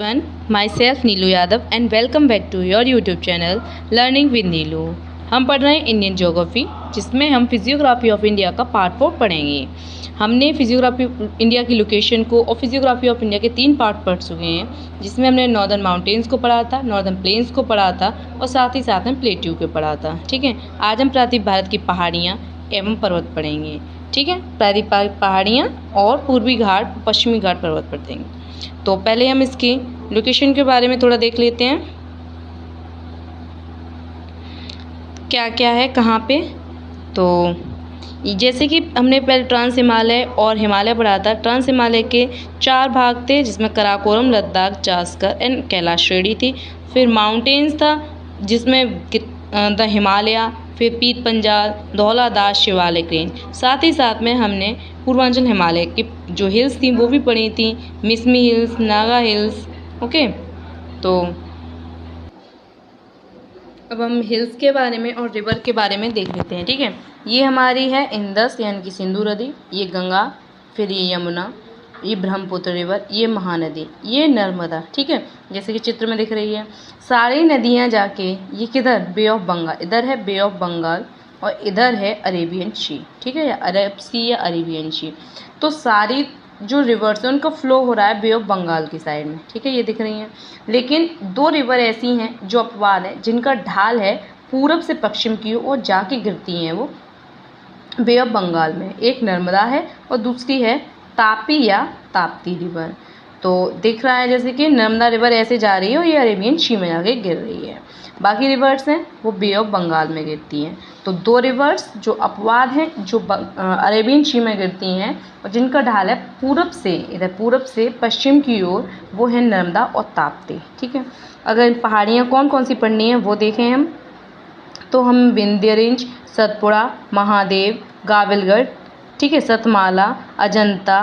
everyone, myself Neelu Yadav and welcome back to your YouTube channel learning with Neelu. हम पढ़ रहे हैं इंडियन ज्योग्राफी, जिसमें हम फिजियोग्राफी ऑफ इंडिया का पार्ट 4 पढ़ेंगे। हमने फिजियोग्राफी इंडिया की लोकेशन को और फिजियोग्राफी ऑफ इंडिया के 3 पार्ट पढ़ चुके हैं, जिसमें हमने नॉर्दर्न माउंटेन्स को पढ़ा था, नॉर्दर्न प्लेन्स को पढ़ा था और साथ ही साथ में प्लेट्यू को पढ़ा था। ठीक है, आज हम प्रांतीय भारत की पहाड़ियाँ एवं पर्वत पढ़ेंगे। ठीक है, प्रांतीय पहाड़ियाँ और पूर्वी घाट, पश्चिमी घाट पर्वत पढ़ेंगे। तो पहले हम इसकी लोकेशन के बारे में थोड़ा देख लेते हैं, क्या क्या है कहाँ पे। तो जैसे कि हमने पहले ट्रांस हिमालय और हिमालय पढ़ा था। ट्रांस हिमालय के 4 भाग थे, जिसमें कराकोरम, लद्दाख, जास्कर एंड कैलाश श्रेणी थी। फिर माउंटेन्स था, जिसमें द हिमालय, फिर पीत पंजाल, धौलादास, शिवालिक रेंज। साथ ही साथ में हमने पूर्वांचल हिमालय की जो हिल्स थी वो भी पढ़ी थी, Mishmi hills, Naga hills. Okay, तो अब हम हिल्स के बारे में और रिवर के बारे में देख लेते हैं। ठीक है, ये हमारी है इंदस यानी कि सिंधु नदी, ये गंगा, फिर ये यमुना, ये ब्रह्मपुत्र रिवर, ये महानदी, ये नर्मदा। ठीक है, जैसे कि चित्र में दिख रही है। सारी नदियाँ जाके ये किधर, बे ऑफ बंगाल, इधर है बे ऑफ बंगाल और इधर है अरेबियन सी। ठीक है, या अरब सी या अरेबियन सी। तो सारी जो रिवर्स है उनका फ्लो हो रहा है बे ऑफ बंगाल की साइड में। ठीक है, ये दिख रही हैं। लेकिन 2 रिवर ऐसी हैं जो अपवाद है, जिनका ढाल है पूरब से पश्चिम की ओर और जाके गिरती हैं वो बे ऑफ बंगाल में। एक नर्मदा है और दूसरी है तापी या ताप्ती रिवर। तो दिख रहा है जैसे कि नर्मदा रिवर ऐसे जा रही है और ये अरेबियन सी में जाके गिर रही है। बाकी रिवर्स हैं वो बे ऑफ बंगाल में गिरती हैं। तो 2 रिवर्स जो अपवाद हैं, जो अरेबियन सी में गिरती हैं और जिनका ढाल है पूरब से, इधर पूरब से पश्चिम की ओर, वो है नर्मदा और ताप्ती। ठीक है, अगर पहाड़ियाँ कौन कौन सी पढ़नी हैं वो देखें हम, तो हम विंध्य रेंज, सतपुड़ा, महादेव, गाविलगढ़, ठीक है, सतमाला, अजंता,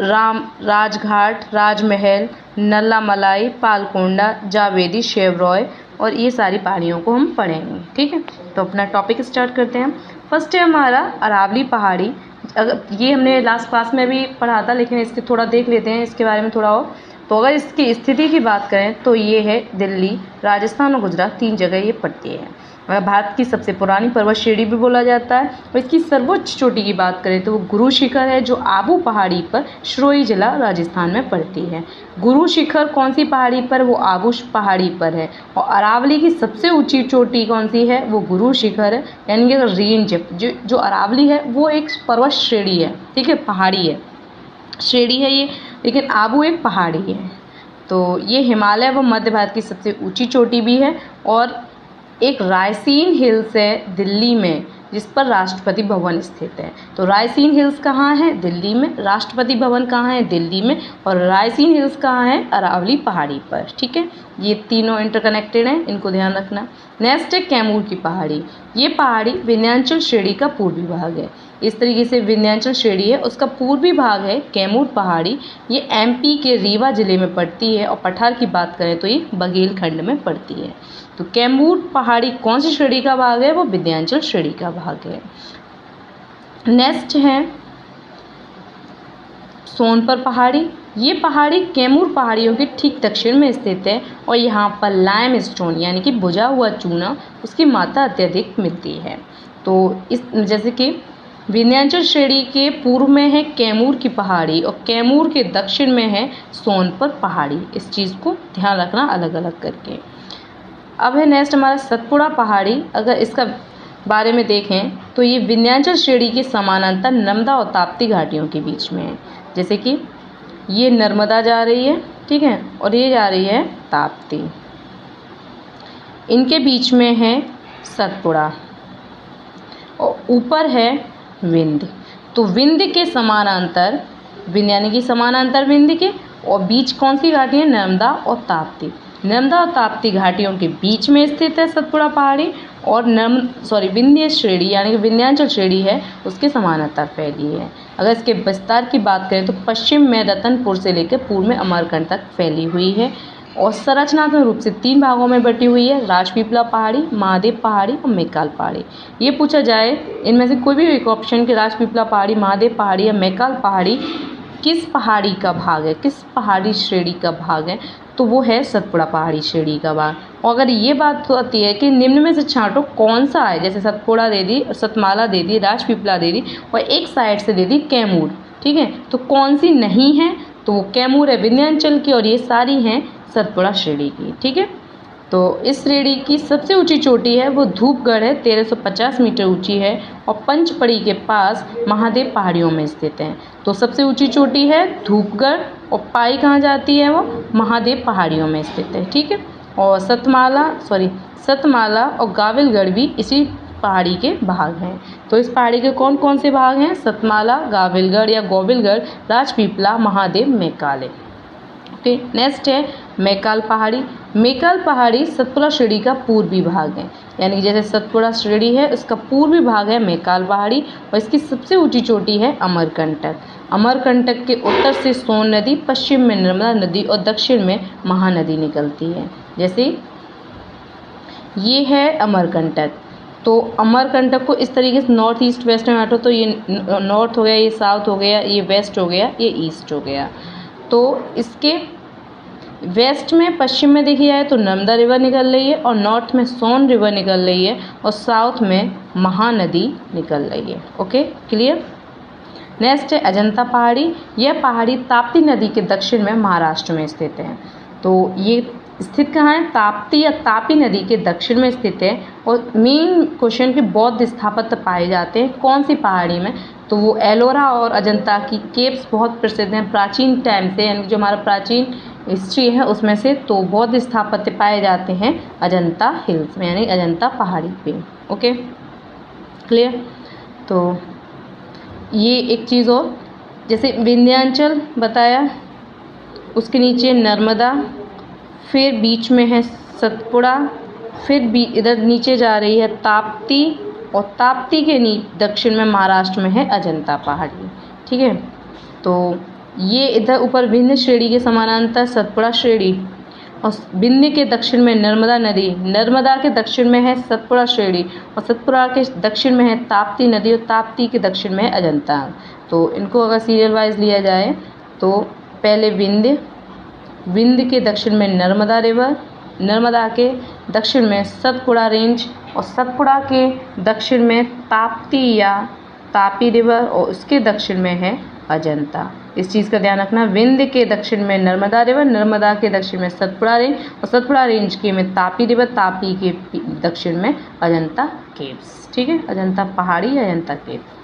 राजघाट, राजमहल, नल्लामलाई, पालकोंडा, जावेदी, शेवरॉय और ये सारी पहाड़ियों को हम पढ़ेंगे। ठीक है, तो अपना टॉपिक स्टार्ट करते हैं। फर्स्ट है हमारा अरावली पहाड़ी। अगर ये हमने लास्ट क्लास में भी पढ़ा था, लेकिन इसके थोड़ा देख लेते हैं इसके बारे में थोड़ा और। तो अगर इसकी स्थिति की बात करें तो ये है दिल्ली, राजस्थान और गुजरात, 3 जगह ये पड़ती है। भारत की सबसे पुरानी पर्वत श्रेणी भी बोला जाता है। और इसकी सर्वोच्च चोटी की बात करें तो वो गुरु शिखर है, जो आबू पहाड़ी पर सिरोही जिला राजस्थान में पड़ती है। गुरु शिखर कौन सी पहाड़ी पर, वो आबू पहाड़ी पर है। और अरावली की सबसे ऊंची चोटी कौन सी है, वो गुरु शिखर है, यानी कि रेंज जो अरावली है वो एक पर्वत श्रेणी है। ठीक है, पहाड़ी है, श्रेणी है ये, लेकिन आबू एक पहाड़ी है। तो ये हिमालय व मध्य भारत की सबसे ऊंची चोटी भी है। और एक रायसीन हिल्स है दिल्ली में, जिस पर राष्ट्रपति भवन स्थित है। तो रायसीन हिल्स कहाँ है, दिल्ली में। राष्ट्रपति भवन कहाँ है, दिल्ली में। और रायसीन हिल्स कहाँ है, अरावली पहाड़ी पर। ठीक है, ये तीनों इंटरकनेक्टेड हैं, इनको ध्यान रखना। नेक्स्ट है कैमूर की पहाड़ी। ये पहाड़ी विंध्याचल श्रेणी का पूर्वी भाग है। इस तरीके से विंध्याचल श्रेणी है, उसका पूर्वी भाग है कैमूर पहाड़ी। ये एमपी के रीवा जिले में पड़ती है। और पठार की बात करें तो ये बघेलखंड में पड़ती है। तो कैमूर पहाड़ी कौन सी श्रेणी का भाग है, वो विंध्याचल श्रेणी का भाग है। नेक्स्ट है सोनपर पहाड़ी। ये पहाड़ी कैमूर पहाड़ियों के ठीक दक्षिण में स्थित है और यहाँ पर लाइम स्टोन यानी कि बुझा हुआ चूना, उसकी मात्रा अत्यधिक मिलती है। तो इस जैसे कि विंध्याचल श्रेणी के पूर्व में है कैमूर की पहाड़ी और कैमूर के दक्षिण में है सोनपर पहाड़ी। इस चीज़ को ध्यान रखना अलग अलग करके। अब है नेक्स्ट हमारा सतपुड़ा पहाड़ी। अगर इसका बारे में देखें तो ये विंध्याचल श्रेणी के समानांतर नर्मदा और ताप्ती घाटियों के बीच में है। जैसे कि ये नर्मदा जा रही है, ठीक है, और ये जा रही है ताप्ती, इनके बीच में है सतपुड़ा और ऊपर है विंध्य। तो विंध्य के समानांतर, विंध्य यानी कि समानांतर विंध्य के, और बीच कौन सी घाटी है, नर्मदा और ताप्ती। नर्मदा और ताप्ती घाटियों के बीच में स्थित है सतपुड़ा पहाड़ी। और विंध्य श्रेणी यानी कि विंध्याचल श्रेणी है, उसके समानांतर फैली है। अगर इसके विस्तार की बात करें तो पश्चिम में रतनपुर से लेकर पूर्व में अमरकंटक तक फैली हुई है और संरचनात्मक रूप से 3 भागों में बटी हुई है, राजपीपला पहाड़ी, महादेव पहाड़ी और मैकाल पहाड़ी। ये पूछा जाए इनमें से कोई भी एक ऑप्शन कि राजपीपला पहाड़ी, महादेव पहाड़ी या मैकाल पहाड़ी किस पहाड़ी का भाग है, किस पहाड़ी श्रेणी का भाग है, तो वो है सतपुड़ा पहाड़ी श्रेणी का भाग। और अगर ये बात होती है कि निम्न में से छांटो कौन सा है, जैसे सतपुड़ा दे दी, सतमाला दे दी, राजपीपला दे दी और एक साइड से दे दी कैमूर, ठीक है, तो कौन सी नहीं है, तो वो कैमूर है विंध्याचल की और ये सारी हैं सतपुड़ा श्रेणी की, ठीक है। तो इस श्रेणी की सबसे ऊंची चोटी है वो धूपगढ़ है, 1350 मीटर ऊंची है और पंचपड़ी के पास महादेव पहाड़ियों में स्थित है। तो सबसे ऊंची चोटी है धूपगढ़ और पाई कहाँ जाती है, वो महादेव पहाड़ियों में स्थित है, ठीक है। और सतमाला और गाविलगढ़ भी इसी पहाड़ी के भाग हैं। तो इस पहाड़ी के कौन कौन से भाग हैं, सतमाला, गाविलगढ़ या गोविलगढ़, राजपीपला, महादेव, मैकाले। ओके, नेक्स्ट है मैकाल पहाड़ी। मैकाल पहाड़ी सतपुड़ा श्रेणी का पूर्वी भाग है, यानी जैसे सतपुड़ा श्रेणी है उसका पूर्वी भाग है मैकाल पहाड़ी और इसकी सबसे ऊंची चोटी है अमरकंटक। अमरकंटक के उत्तर से सोन नदी, पश्चिम में नर्मदा नदी और दक्षिण में महानदी निकलती है। जैसे ये है अमरकंटक, तो अमरकंटक को इस तरीके से नॉर्थ ईस्ट वेस्ट में बांटो, तो ये नॉर्थ हो गया, ये साउथ हो गया, ये वेस्ट हो गया, ये ईस्ट हो गया। तो इसके वेस्ट में पश्चिम में देखी जाए तो नर्मदा रिवर निकल रही है और नॉर्थ में सोन रिवर निकल रही है और साउथ में महानदी निकल रही है। Okay, clear. नेक्स्ट है अजंता पहाड़ी। यह पहाड़ी ताप्ती नदी के दक्षिण में महाराष्ट्र में स्थित है। तो ये स्थित कहाँ है, ताप्ती या तापी नदी के दक्षिण में स्थित है। और मेन क्वेश्चन कि बौद्ध स्थापत्य पाए जाते हैं कौन सी पहाड़ी में, तो वो एलोरा और अजंता की केव्स बहुत प्रसिद्ध हैं प्राचीन टाइम से, यानी जो हमारा प्राचीन हिस्ट्री है उसमें से। तो बौद्ध स्थापत्य पाए जाते हैं अजंता हिल्स में, यानी अजंता पहाड़ी पे। Okay, clear. तो ये एक चीज़ और, जैसे विंध्याचल बताया, उसके नीचे नर्मदा, फिर बीच में है सतपुड़ा, फिर इधर नीचे जा रही है ताप्ती और ताप्ती के दक्षिण में महाराष्ट्र में है अजंता पहाड़ी, ठीक है। तो ये इधर ऊपर विंध्य श्रेणी के समानांतर सतपुड़ा श्रेणी और विंध्य के दक्षिण में नर्मदा नदी, नर्मदा के दक्षिण में है सतपुड़ा श्रेणी और सतपुड़ा के दक्षिण में है ताप्ती नदी और ताप्ती के दक्षिण में है अजंता। तो इनको अगर सीरियल वाइज लिया जाए तो पहले विंध्य के दक्षिण में नर्मदा रिवर, नर्मदा के दक्षिण में सतपुड़ा रेंज और सतपुड़ा के दक्षिण में ताप्ती या तापी रिवर और उसके दक्षिण में है अजंता। इस चीज़ का ध्यान रखना, विंध्य के दक्षिण में नर्मदा रिवर, नर्मदा के दक्षिण में सतपुड़ा रेंज और सतपुड़ा रेंज के में तापी रिवर, तापी के दक्षिण में अजंता केव्स, ठीक है, अजंता पहाड़ी, अजंता केव्स।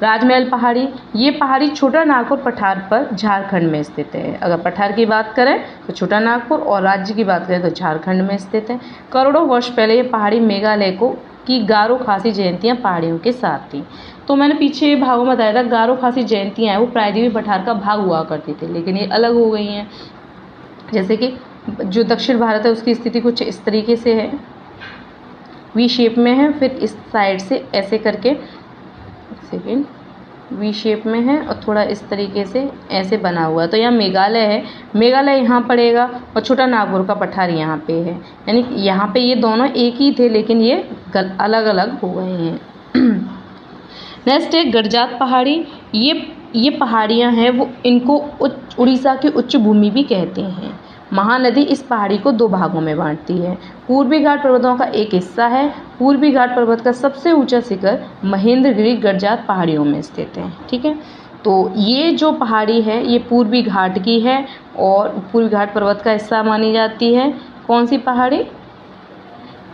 राजमहल पहाड़ी। ये पहाड़ी छोटा नागपुर पठार पर झारखंड में स्थित है। अगर पठार की बात करें तो छोटा नागपुर और राज्य की बात करें तो झारखंड में स्थित है। करोड़ों वर्ष पहले ये पहाड़ी मेघालय की गारो खासी जयंतियाँ पहाड़ियों के साथ थी। तो मैंने पीछे भागों में बताया था गारो खासी जयंतियाँ हैं वो प्रायद्वीपीय पठार का भाग हुआ करती थी, लेकिन ये अलग हो गई हैं। जैसे कि जो दक्षिण भारत है उसकी स्थिति कुछ इस तरीके से है, वी शेप में है, फिर इस साइड से ऐसे करके सेकेंड वी शेप में है और थोड़ा इस तरीके से ऐसे बना हुआ है। तो यहाँ मेघालय है, मेघालय यहाँ पड़ेगा और छोटा नागपुर का पठार यहाँ पे है, यानी यहाँ पे ये दोनों एक ही थे लेकिन ये अलग अलग हो गए हैं। नेक्स्ट है गरजात पहाड़ी। ये पहाड़ियाँ हैं वो इनको उड़ीसा की उच्च भूमि भी कहते हैं। महानदी इस पहाड़ी को दो भागों में बांटती है। पूर्वी घाट पर्वतों का एक हिस्सा है। पूर्वी घाट पर्वत का सबसे ऊंचा शिखर महेंद्रगिरी गरजात पहाड़ियों में स्थित है, ठीक है। तो ये जो पहाड़ी है ये पूर्वी घाट की है और पूर्वी घाट पर्वत का हिस्सा मानी जाती है। कौन सी पहाड़ी,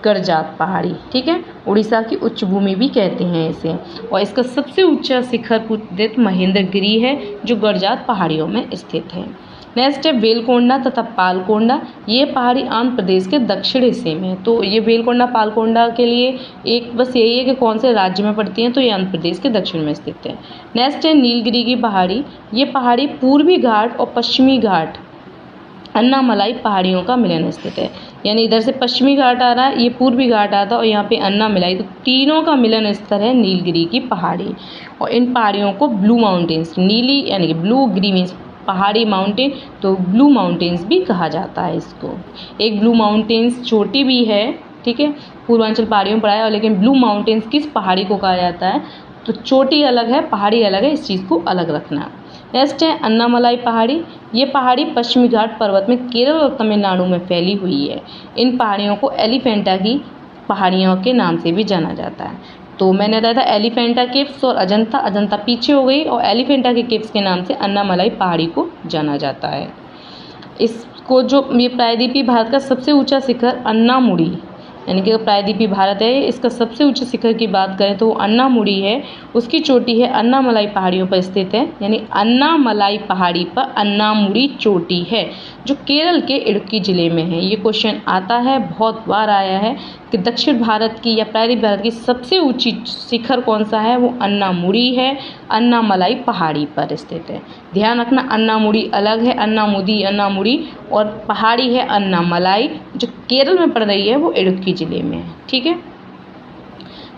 गरजात पहाड़ी, ठीक है। उड़ीसा की उच्च भूमि भी कहते हैं इसे और इसका सबसे ऊंचा शिखर महेंद्रगिरी है जो गरजात पहाड़ियों में स्थित है। नेक्स्ट है बेलकोंडा तथा पालकोंडा। ये पहाड़ी आंध्र प्रदेश के दक्षिण हिस्से में है। तो ये बेलकोंडा पालकोंडा के लिए एक बस यही है कि कौन से राज्य में पड़ती हैं, तो ये आंध्र प्रदेश के दक्षिण में स्थित है। नेक्स्ट है नीलगिरी की पहाड़ी। ये पहाड़ी पूर्वी घाट और पश्चिमी घाट अन्नामलाई पहाड़ियों का मिलन स्थित है, यानी इधर से पश्चिमी घाट आ रहा है, ये पूर्वी घाट आता है और यहाँ पे अन्नामलाई, तो तीनों का मिलन स्थल है नीलगिरी की पहाड़ी। और इन पहाड़ियों को ब्लू माउंटेन्स, नीली यानी कि ब्लू, ग्री मीन्स पहाड़ी माउंटेन, तो ब्लू माउंटेन्स भी कहा जाता है इसको। एक ब्लू माउंटेन्स चोटी भी है, ठीक है, पूर्वांचल पहाड़ियों में पड़ा है, लेकिन ब्लू माउंटेन्स किस पहाड़ी को कहा जाता है, तो चोटी अलग है, पहाड़ी अलग है, इस चीज़ को अलग रखना। नेक्स्ट है अन्नामलाई पहाड़ी। ये पहाड़ी पश्चिमी घाट पर्वत में केरल और तमिलनाडु में फैली हुई है। इन पहाड़ियों को एलिफेंटा की पहाड़ियों के नाम से भी जाना जाता है। तो मैंने बताया था एलिफेंटा केव्स और अजंता, अजंता पीछे हो गई, और एलिफेंटा के केव्स के नाम से अन्नामलाई पहाड़ी को जाना जाता है। इसको जो ये प्रायद्वीपीय भारत का सबसे ऊंचा शिखर अन्नामुडी, यानी कि प्रायद्वीपीय भारत है, इसका सबसे ऊंचे शिखर की बात करें तो वो अन्नामुडी है। उसकी चोटी है अन्नामलाई पहाड़ियों पर स्थित है, यानी अन्नामलाई पहाड़ी पर अन्नामुडी चोटी है जो केरल के इडुक्की जिले में है। ये क्वेश्चन आता है, बहुत बार आया है कि दक्षिण भारत की या प्रायद्वीपीय भारत की सबसे ऊंची शिखर कौन सा है, वो अन्नामुडी है, अन्नामलाई पहाड़ी पर स्थित है। ध्यान रखना, अन्नामुडी अलग है, अन्नामुडी और पहाड़ी है अन्नामलाई, जो केरल में पड़ रही है वो इडुक्की जिले में है। ठीक है।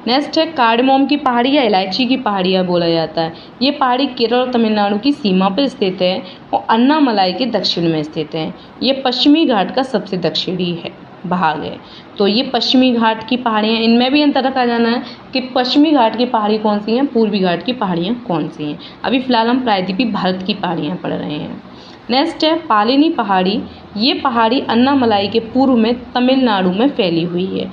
नेक्स्ट है कार्डेमोम की पहाड़ी या इलायची की पहाड़ियाँ बोला जाता है। ये पहाड़ी केरल और तमिलनाडु की सीमा पर स्थित है और अन्नामलाई के दक्षिण में स्थित है। ये पश्चिमी घाट का सबसे दक्षिणी है भाग है। तो ये पश्चिमी घाट की पहाड़ियाँ, इनमें भी अंतर रखा जाना है कि पश्चिमी घाट की पहाड़ी कौन सी हैं, पूर्वी घाट की पहाड़ियाँ कौन सी हैं। अभी फ़िलहाल हम प्रायद्वीपीय भारत की पहाड़ियाँ पढ़ रहे हैं। नेक्स्ट है पालिनी पहाड़ी। ये पहाड़ी अन्नामलाई के पूर्व में तमिलनाडु में फैली हुई है।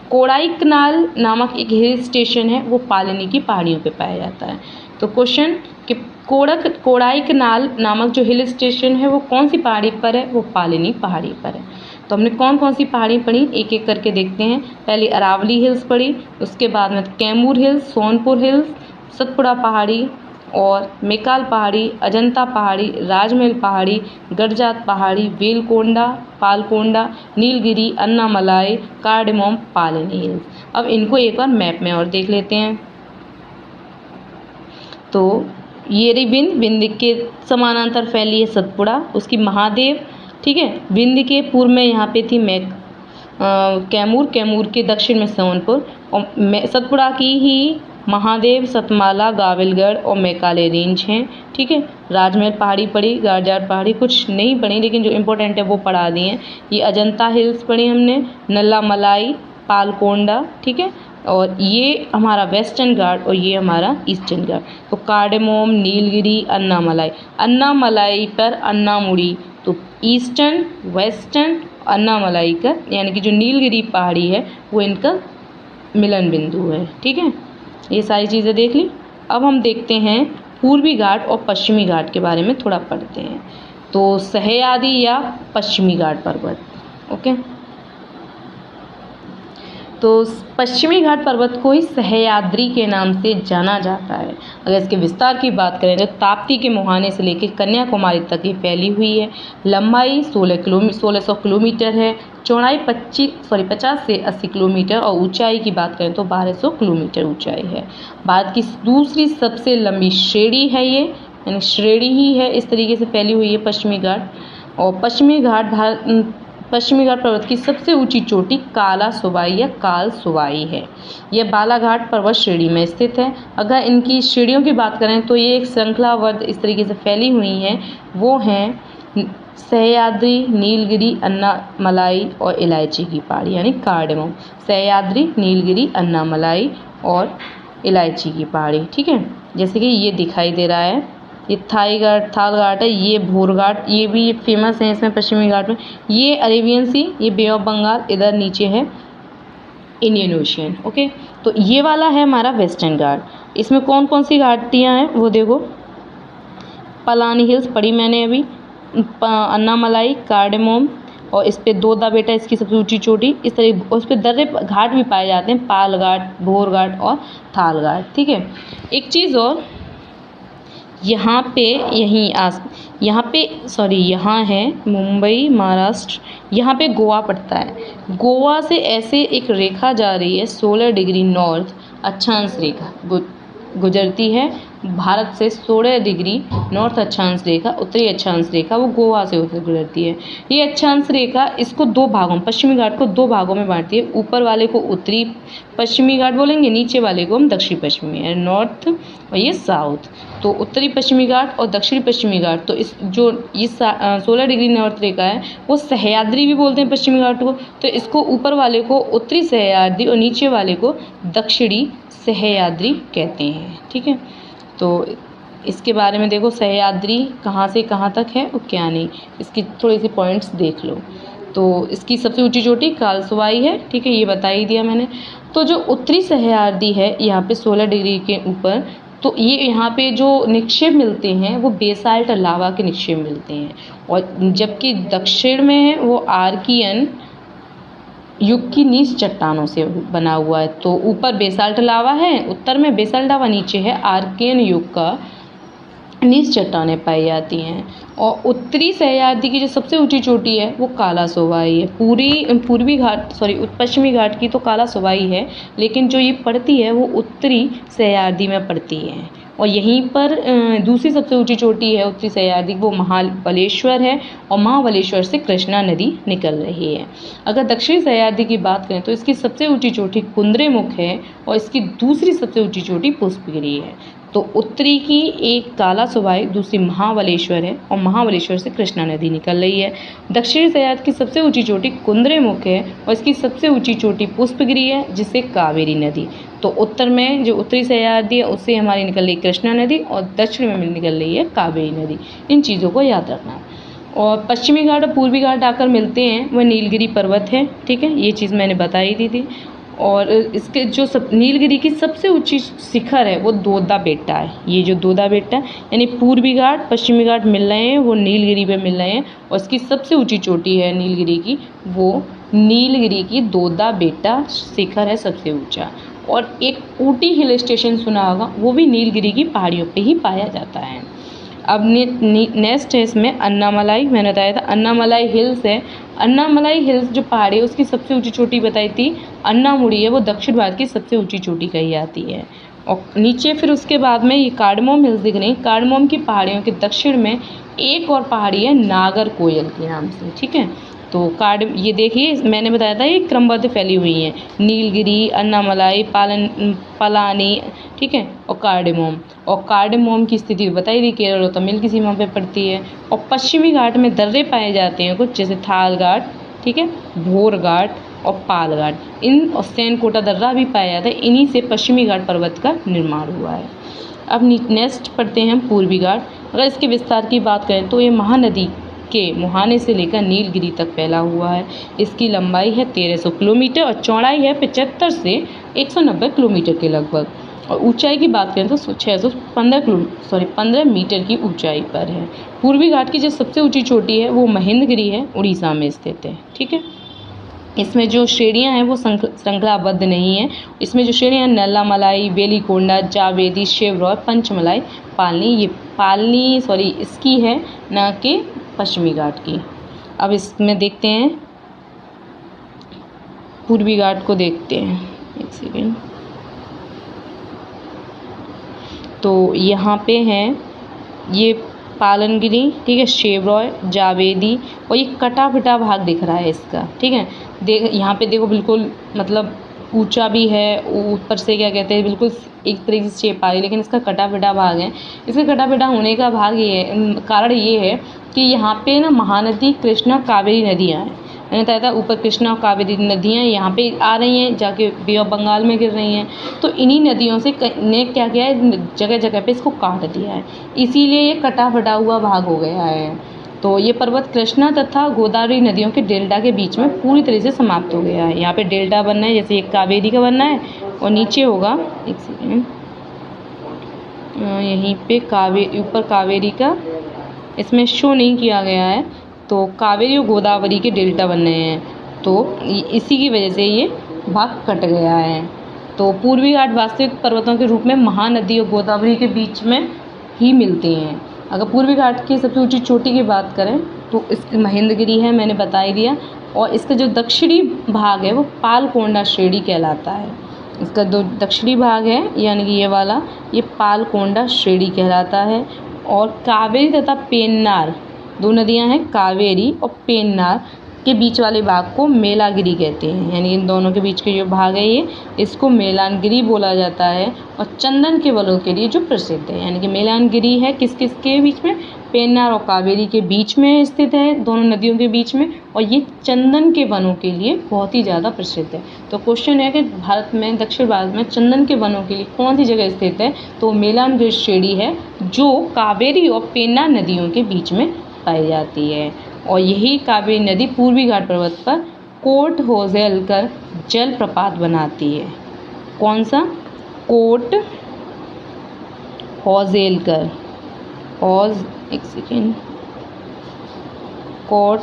कोडाईकनाल नामक एक हिल स्टेशन है, वो पालिनी की पहाड़ियों पे पाया जाता है। तो क्वेश्चन कि कोडाईकनाल नामक जो हिल स्टेशन है वो कौन सी पहाड़ी पर है, वो पालिनी पहाड़ी पर है। तो हमने कौन कौन सी पहाड़ी पढ़ी, एक एक करके देखते हैं। पहले अरावली हिल्स पढ़ी, उसके बाद में कैमूर हिल्स, सोनपुर हिल्स, सतपुड़ा पहाड़ी और मेकाल पहाड़ी, अजंता पहाड़ी, राजमहल पहाड़ी, गडजात पहाड़ी, वेलकोंडा, पालकोंडा, नीलगिरी, अन्नामलाई, कार्डेमोम, पालिनी हिल्स। अब इनको एक बार मैप में और देख लेते हैं। तो ये रही विंध्य के समानांतर फैली है सतपुड़ा, उसकी महादेव। ठीक है। विंध्य के पूर्व में यहाँ पे थी कैमूर के दक्षिण में सोनपुर, और सतपुड़ा की ही महादेव, सतमाला, गाविलगढ़ और मेकाले रेंज हैं। ठीक है। राजमहल पहाड़ी पड़ी, गारजाट पहाड़ी कुछ नहीं पड़ी, लेकिन जो इम्पोर्टेंट है वो पढ़ा दी हैं। ये अजंता हिल्स पढ़ी हमने, नल्लामलाई, पालकोंडा। ठीक है। और ये हमारा वेस्टर्न घाट और ये हमारा ईस्टर्न घाट। तो कार्डेमोम, नीलगिरी, अन्नामलाई पर अन्नामुडी, तो ईस्टर्न, वेस्टर्न, अन्नामलाई का यानी कि जो नीलगिरी पहाड़ी है वो इनका मिलन बिंदु है। ठीक है। ये सारी चीज़ें देख ली। अब हम देखते हैं पूर्वी घाट और पश्चिमी घाट के बारे में थोड़ा पढ़ते हैं। तो सह्याद्री या पश्चिमी घाट पर्वत। ओके। तो पश्चिमी घाट पर्वत को ही सह्याद्री के नाम से जाना जाता है। अगर इसके विस्तार की बात करें तो ताप्ती के मुहाने से लेकर कन्याकुमारी तक ये फैली हुई है। लंबाई 1600 किलोमीटर है। चौड़ाई 50 से 80 किलोमीटर और ऊंचाई की बात करें तो 1200 किलोमीटर ऊंचाई है। भारत की दूसरी सबसे लंबी श्रेणी है ये, यानी श्रेणी ही है, इस तरीके से फैली हुई है पश्चिमी घाट। और पश्चिमी घाट पर्वत की सबसे ऊंची चोटी काला सुबाई या काल सुबाई है। यह बालाघाट पर्वत श्रेणी में स्थित है। अगर इनकी श्रेणियों की बात करें तो ये एक श्रृंखलाबद्ध इस तरीके से फैली हुई हैं, वो हैं सह्याद्री, नीलगिरी, अन्नामलाई और इलायची की पहाड़ी, यानी कार्डेमोम। सह्याद्री, नीलगिरी, अन्नामलाई और इलायची की पहाड़ी। ठीक है। जैसे कि ये दिखाई दे रहा है, ये थाल घाट है, ये भोर घाट, ये भी फेमस है इसमें पश्चिमी घाट में। ये अरेबियन सी, ये बे ऑफ बंगाल, इधर नीचे है इंडियन ओशियन। ओके। तो ये वाला है हमारा वेस्टर्न घाट। इसमें कौन कौन सी घाटियाँ हैं वो देखो। पलानी हिल्स पढ़ी मैंने अभी, अन्नामलाई, कार्डेमोम, और इस पे दोदा बेटा इसकी सबसे ऊंची चोटी। इस तरह उस पर दर्रे घाट भी पाए जाते हैं, पाल घाट, भोर घाट और थाल घाट। ठीक है। एक चीज़ और, यहाँ है मुंबई महाराष्ट्र, यहाँ पे गोवा पड़ता है। गोवा से ऐसे एक रेखा जा रही है 16 डिग्री नॉर्थ, अक्षांश रेखा गुजरती है भारत से 16 डिग्री नॉर्थ अक्षांश रेखा, उत्तरी अक्षांश रेखा, वो गोवा से होकर गुजरती है। ये अक्षांश रेखा इसको दो भागों, पश्चिमी घाट को दो भागों में बांटती है। ऊपर वाले को उत्तरी पश्चिमी घाट बोलेंगे, नीचे वाले को हम दक्षिणी पश्चिमी, नॉर्थ और ये साउथ। तो उत्तरी पश्चिमी घाट और दक्षिणी पश्चिमी घाट, तो इस जो ये 16 डिग्री नॉर्थ रेखा है वो सह्याद्री भी बोलते हैं पश्चिमी घाट को। तो इसको ऊपर वाले को उत्तरी सह्याद्री और नीचे वाले को दक्षिणी सह्याद्री कहते हैं। ठीक है। तो इसके बारे में देखो, सह्याद्री कहाँ से कहाँ तक है और क्या नहीं, इसकी थोड़ी सी पॉइंट्स देख लो। तो इसकी सबसे ऊंची चोटी कालसवाई है, ठीक है, ये बता ही दिया मैंने। तो जो उत्तरी सह्याद्री है यहाँ पे 16 डिग्री के ऊपर, तो ये यहाँ पे जो निक्षेप मिलते हैं वो बेसाल्ट लावा के निक्षेप मिलते हैं, और जबकि दक्षिण में है वो आर्कियन युग की नीच चट्टानों से बना हुआ है। तो ऊपर बेसाल्ट लावा है, उत्तर में बेसाल्ट लावा, नीचे है आर्कियन युग का नीच चट्टानें पाई जाती हैं। और उत्तरी सह्याद्री की जो सबसे ऊंची चोटी है वो कालासोवाई है। पश्चिमी घाट की तो कालासोवाई है, लेकिन जो ये पड़ती है वो उत्तरी सह्याद्री में पड़ती है। और यहीं पर दूसरी सबसे ऊंची चोटी है उत्तरी सह्याद्री, वो महाबलेश्वर है, और महाबलेश्वर से कृष्णा नदी निकल रही है। अगर दक्षिणी सह्याद्री की बात करें तो इसकी सबसे ऊंची चोटी कुंद्रेमुख है, और इसकी दूसरी सबसे ऊंची चोटी पुष्पगिरी है। तो उत्तरी की एक कालासोवाई, दूसरी महाबलेश्वर है, और महाबलेश्वर से कृष्णा नदी निकल रही है। दक्षिणी सह्याद्री की सबसे ऊंची चोटी कुंद्रेमुख है, और इसकी सबसे ऊंची चोटी पुष्पगिरी है, जिससे कावेरी नदी। तो उत्तर में जो उत्तरी सह्याद्री है उससे हमारी निकल रही कृष्णा नदी, और दक्षिण में निकल रही है कावेरी नदी। इन चीज़ों को याद रखना। और पश्चिमी घाट और पूर्वी घाट आकर मिलते हैं, वह नीलगिरी पर्वत है, ठीक है, ये चीज़ मैंने बताई दी। और इसके जो नीलगिरी की सबसे ऊंची शिखर है वो दोदा बेट्टा है। ये जो दोदा बेट्टा है, यानी पूर्वी घाट पश्चिमी घाट मिल रहे हैं, वो नीलगिरी पे मिल रहे हैं, और इसकी सबसे ऊंची चोटी है नीलगिरी की, वो नीलगिरी की दोदा बेट्टा शिखर है सबसे ऊंचा। और एक ऊटी हिल स्टेशन सुना होगा, वो भी नीलगिरी की पहाड़ियों पे ही पाया जाता है। अब नेक्स्ट है इसमें अन्नामलाई, मैंने बताया था अन्नामलाई हिल्स है। अन्नामलाई हिल्स जो पहाड़ी है उसकी सबसे ऊंची चोटी बताई थी अन्नामुड़ी है, वो दक्षिण भारत की सबसे ऊंची चोटी कही जाती है। और नीचे फिर उसके बाद में ये कार्डमोम हिल्स दिख रही हैं। कार्डमोम की पहाड़ियों के दक्षिण में एक और पहाड़ी है नागरकोयल के नाम से, ठीक है। तो ये देखिए मैंने बताया था ये क्रमबद्ध फैली हुई हैं, नीलगिरी, अन्नामलाई, पलानी, ठीक है, और कार्डेमोम। और कार्डेमोम की स्थिति बताई थी केरल और तमिल की सीमा पे पड़ती है। और पश्चिमी घाट में दर्रे पाए जाते हैं कुछ, जैसे थाल घाट, ठीक है, भोर घाट और पाल घाट। इन और सैनकोटा दर्रा भी पाया जाता है, इन्हीं से पश्चिमी घाट पर्वत का निर्माण हुआ है। अब नेक्स्ट पढ़ते हैं पूर्वी घाट। अगर इसके विस्तार की बात करें तो ये महानदी के मुहाने से लेकर नीलगिरी तक फैला हुआ है। इसकी लंबाई है 1300 किलोमीटर और चौड़ाई है 75 से 190 किलोमीटर के लगभग। और ऊंचाई की बात करें तो 15 मीटर की ऊंचाई पर है। पूर्वी घाट की जो सबसे ऊंची चोटी है वो महेंद्रगिरी है, उड़ीसा में स्थित है, ठीक है। इसमें जो श्रेणियाँ हैं वो श्रृंखलाबद्ध नहीं है। इसमें जो श्रेणियाँ नल्लामलाई, वेलिकोंडा, जावेदी, शेवरॉय, पंचमलाई, पालनी इसकी है, ना कि पश्चिमी घाट की। अब इसमें देखते हैं पूर्वी घाट को, देखते हैं एक सेकेंड। तो यहाँ पे हैं ये पालनगिरी, ठीक है, शेवरॉय, जावेदी, और ये कटा पिटा भाग दिख रहा है इसका, ठीक है। यहाँ पे देखो बिल्कुल मतलब ऊंचा भी है, ऊपर से क्या कहते हैं बिल्कुल एक तरीके से शेप आ रही है, लेकिन इसका कटा पिटा भाग है। इसका कटा पिटा होने का कारण ये है कि यहाँ पे ना महानदी कृष्णा कावेरी नदियाँ हैं। मैंने बताया था ऊपर कृष्णा और कावेरी नदियाँ यहाँ पे आ रही हैं, जाके बे ऑफ बंगाल में गिर रही हैं। तो इन्हीं नदियों से ने क्या किया है, जगह जगह पे इसको काट दिया है, इसीलिए ये कटा फटा हुआ भाग हो गया है। तो ये पर्वत कृष्णा तथा गोदावरी नदियों के डेल्टा के बीच में पूरी तरह से समाप्त हो गया है। यहाँ पे डेल्टा बनना है, जैसे एक कावेरी का बनना है, और नीचे होगा एक सेकेंड यहीं पे ऊपर कावेरी का इसमें शो नहीं किया गया है, तो कावेरी और गोदावरी के डेल्टा बन रहे हैं, तो इसी की वजह से ये भाग कट गया है। तो पूर्वी घाट वास्तविक पर्वतों के रूप में महानदी और गोदावरी के बीच में ही मिलते हैं। अगर पूर्वी घाट की सबसे ऊंची चोटी की बात करें तो इसकी महेंद्रगिरी है, मैंने बता ही दिया। और इसका जो दक्षिणी भाग है वो पालकोंडा श्रेणी कहलाता है। इसका जो दक्षिणी भाग है यानी कि ये वाला, ये पालकोंडा श्रेणी कहलाता है। और कावेरी तथा पेन्नार, दो नदियां हैं कावेरी और पेन्नार, के बीच वाले भाग को मेलागिरी कहते हैं, यानी इन दोनों के बीच के जो भाग है ये इसको मेलानगिरी बोला जाता है। और चंदन के वनों के लिए जो प्रसिद्ध है, यानी कि मेलानगिरी है किस किस के बीच में, पेन्नार और कावेरी के बीच में स्थित है, दोनों नदियों के बीच में, और ये चंदन के वनों के लिए बहुत ही ज़्यादा प्रसिद्ध है। तो क्वेश्चन है कि भारत में, दक्षिण भारत में चंदन के वनों के लिए कौन सी जगह स्थित है, तो मेलानगिरी श्रेणी है जो कावेरी और पेन्नार नदियों के बीच में पाई जाती है। और यही कावेरी नदी पूर्वी घाट पर्वत पर कोट होज़ेलकर जलप्रपात बनाती है। कौन सा? कोट होज़ेलकर, कोट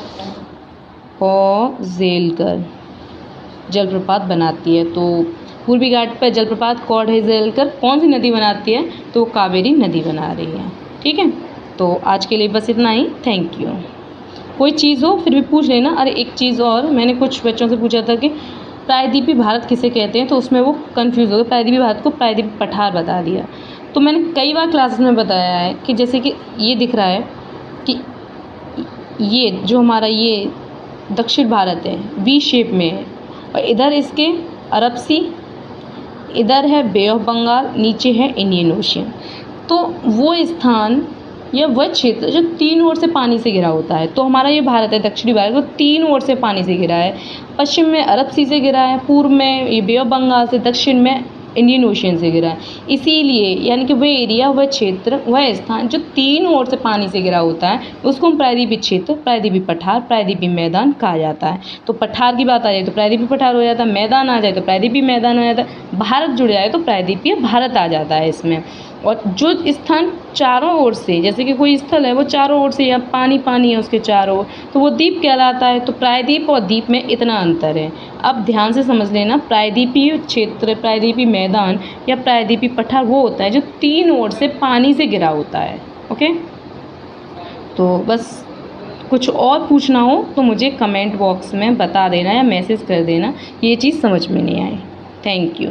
होज़ेलकर जलप्रपात बनाती है। तो पूर्वी घाट पर जलप्रपात कोट होज़ेलकर कौन सी नदी बनाती है, तो कावेरी नदी बना रही है। ठीक है, तो आज के लिए बस इतना ही। Thank you. कोई चीज़ हो फिर भी पूछ लेना। अरे एक चीज़ और, मैंने कुछ बच्चों से पूछा था कि प्रायद्वीपीय भारत किसे कहते हैं, तो उसमें वो कंफ्यूज हो गए, प्रायद्वीपीय भारत को प्रायद्वीपीय पठार बता दिया। तो मैंने कई बार क्लासेस में बताया है कि जैसे कि ये दिख रहा है कि ये जो हमारा ये दक्षिण भारत है वी शेप में है, और इधर इसके अरब सी, इधर है बे ऑफ बंगाल, नीचे है इंडियन ओशियन। तो वो स्थान या वह क्षेत्र जो तीन ओर से पानी से घिरा होता है, तो हमारा ये भारत है दक्षिणी भारत, वो तीन ओर से पानी से घिरा है। पश्चिम में अरब सी से घिरा है, पूर्व में ये बे ऑफ बंगाल से, दक्षिण में इंडियन ओशियन से घिरा है। इसीलिए यानी कि वह एरिया, वह क्षेत्र, वह स्थान जो तीन ओर से पानी से घिरा होता है उसको हम प्रायद्वीपीय क्षेत्र, प्रायद्वीपीय पठार, प्रायद्वीपीय मैदान कहा जाता है। तो पठार की बात आ जाए तो प्रायद्वीपीय पठार हो जाता है, मैदान आ जाए तो प्रायद्वीपीय मैदान हो जाता है, भारत जुड़ जाए तो प्रायद्वीपीय भारत आ जाता है इसमें। और जो स्थान चारों ओर से, जैसे कि कोई स्थल है वो चारों ओर से या पानी पानी है उसके चारों ओर, तो वो द्वीप कहलाता है। तो प्रायद्वीप और द्वीप में इतना अंतर है। अब ध्यान से समझ लेना, प्रायद्वीपीय क्षेत्र, प्रायद्वीपीय मैदान या प्रायद्वीपीय पठार वो होता है जो तीन ओर से पानी से घिरा होता है। ओके, तो बस कुछ और पूछना हो तो मुझे कमेंट बॉक्स में बता देना या मैसेज कर देना ये चीज़ समझ में नहीं आई। Thank you.